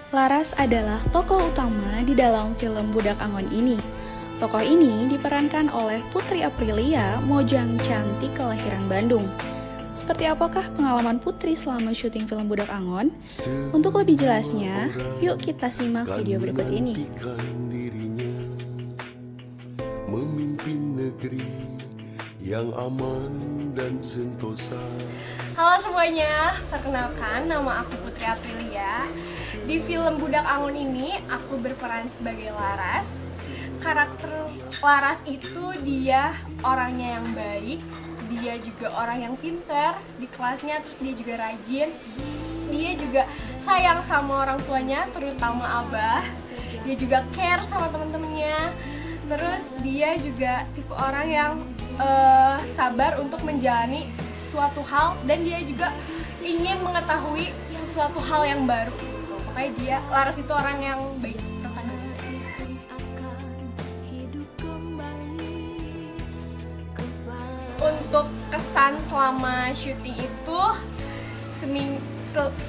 Laras adalah tokoh utama di dalam film Budak Angon ini. Tokoh ini diperankan oleh Putri Aprilia Mojang Cantik kelahiran Bandung. Seperti apakah pengalaman Putri selama syuting film Budak Angon? Untuk lebih jelasnya, yuk kita simak video berikut ini. Memimpin negeri yang aman dan sentosa. Halo semuanya, perkenalkan nama aku Putri Aprilia. Di film Budak Angon ini aku berperan sebagai Laras. Karakter Laras itu dia orangnya yang baik, dia juga orang yang pintar di kelasnya, terus dia juga rajin. Dia juga sayang sama orang tuanya, terutama abah. Dia juga care sama teman-temannya. Terus dia juga tipe orang yang sabar untuk menjalani sesuatu hal, dan dia juga ingin mengetahui sesuatu hal yang baru. Pokoknya dia, Laras itu orang yang baik. Untuk kesan selama syuting itu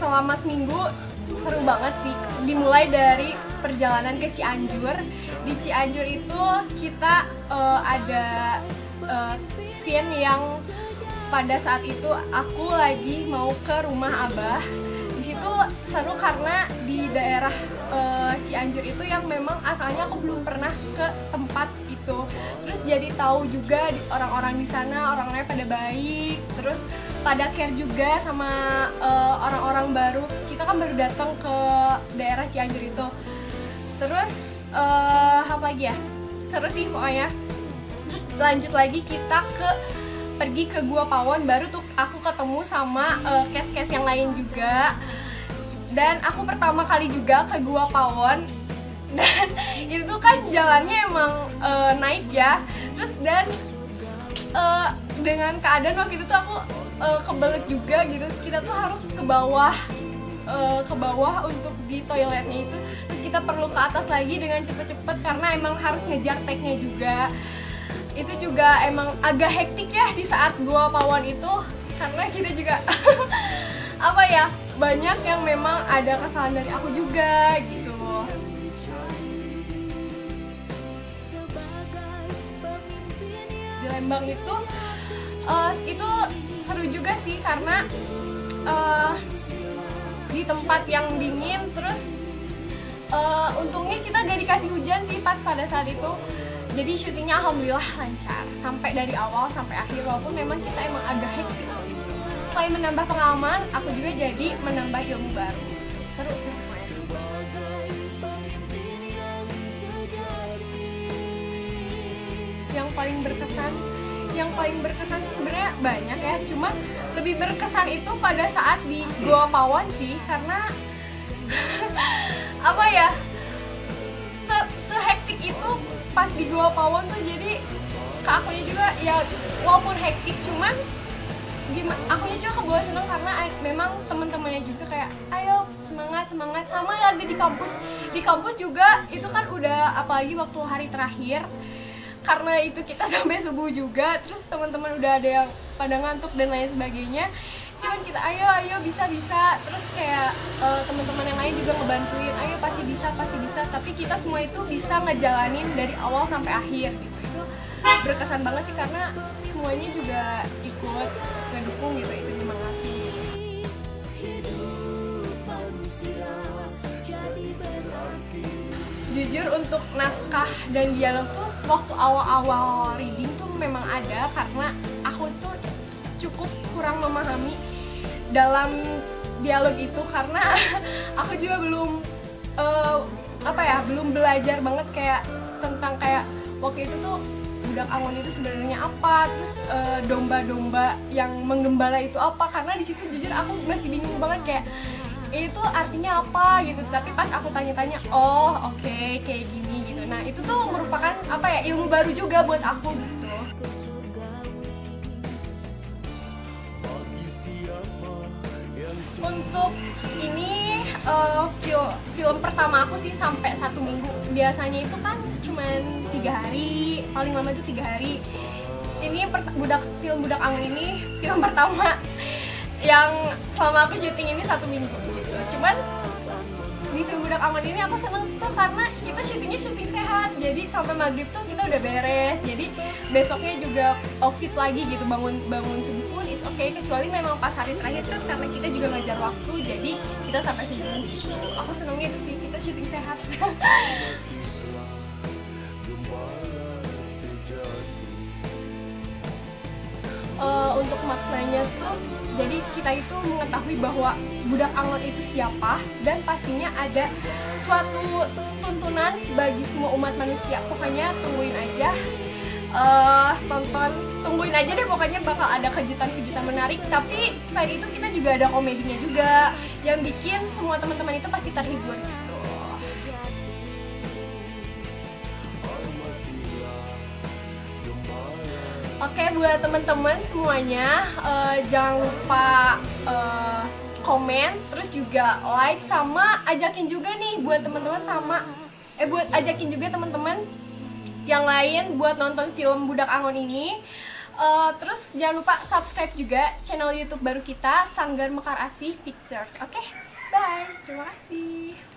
selama seminggu seru banget sih. Dimulai dari perjalanan ke Cianjur. Di Cianjur itu kita ada scene yang pada saat itu aku lagi mau ke rumah abah. Di situ seru karena di daerah Cianjur itu yang memang asalnya aku belum pernah ke tempat itu. Terus jadi tahu juga orang-orang di sana, orang-orangnya pada baik, terus pada care juga sama orang-orang baru. Kita kan baru datang ke daerah Cianjur itu. Terus apa lagi ya? Seru sih pokoknya. Terus lanjut lagi kita pergi ke Gua Pawon, baru tuh aku ketemu sama cast-cast yang lain juga. Dan aku pertama kali juga ke Gua Pawon, dan itu kan jalannya emang naik ya. Terus dan dengan keadaan waktu itu tuh aku kebelet juga gitu. Kita tuh harus ke bawah untuk di toiletnya itu. Terus kita perlu ke atas lagi dengan cepet-cepet karena emang harus ngejar take-nya juga. Itu juga emang agak hektik ya di saat Gua Pawon itu, karena kita juga apa ya, banyak yang memang ada kesalahan dari aku juga gitu. Di Lembang itu seru juga sih karena di tempat yang dingin. Terus untungnya kita gak dikasih hujan sih pas pada saat itu. Jadi syutingnya alhamdulillah lancar sampai dari awal sampai akhir, walaupun memang kita emang agak hektik. Selain menambah pengalaman, aku juga jadi menambah ilmu baru. Seru sih. Yang paling berkesan sih sebenarnya banyak ya, cuma lebih berkesan itu pada saat di Gua Pawon sih, karena apa ya, sehektik itu pas di Gua Pawon tuh. Jadi ke akunya juga ya, walaupun hektik cuman akunya juga kebawa seneng karena memang teman-temannya juga kayak ayo semangat sama lagi di kampus juga. Itu kan udah apalagi waktu hari terakhir, karena itu kita sampai subuh juga. Terus teman-teman udah ada yang pada ngantuk dan lain sebagainya, cuman kita ayo bisa. Terus kayak teman-teman yang lain juga ngebantuin, ayo pasti bisa. Tapi kita semua itu bisa ngejalanin dari awal sampai akhir gitu. Itu berkesan banget sih karena semuanya juga ikut ngedukung gitu, itu nyemangati. Jujur untuk naskah dan dialog tuh waktu awal-awal reading tuh memang ada, karena aku tuh cukup kurang memahami dalam dialog itu karena aku juga belum belum belajar banget kayak tentang kayak waktu itu tuh Budak Angon itu sebenarnya apa, terus domba-domba yang menggembala itu apa, karena di situ jujur aku masih bingung banget kayak itu artinya apa gitu. Tapi pas aku tanya-tanya, oh oke, kayak gini gitu. Nah itu tuh merupakan apa ya, ilmu baru juga buat aku gitu. Untuk ini film pertama aku sih sampai 1 minggu. Biasanya itu kan cuman 3 hari, paling lama itu 3 hari. Ini film Budak Angon ini film pertama yang selama aku syuting ini 1 minggu gitu. Cuman di film Budak Angon ini aku seneng tuh karena kita syuting sehat, jadi sampai maghrib tuh kita udah beres, jadi besoknya juga fit lagi gitu, bangun subuh pun it's okay, kecuali memang pas hari terakhir kan karena kita juga ngajar waktu, jadi kita sampai subuh gitu. Aku senengnya itu sih, kita syuting sehat. Untuk maknanya tuh, jadi kita itu mengetahui bahwa Budak Angon itu siapa, dan pastinya ada suatu tuntunan bagi semua umat manusia. Pokoknya tungguin aja, tungguin aja deh, pokoknya bakal ada kejutan-kejutan menarik. Tapi selain itu kita juga ada komedinya juga, yang bikin semua teman-teman itu pasti terhibur gitu. Oke, buat teman-teman semuanya, jangan lupa komen, terus juga like, sama ajakin juga nih buat teman-teman buat ajakin juga teman-teman yang lain buat nonton film Budak Angon ini. Terus jangan lupa subscribe juga channel YouTube baru kita, Sanggar Mekar Asih Pictures. Oke, bye. Terima kasih.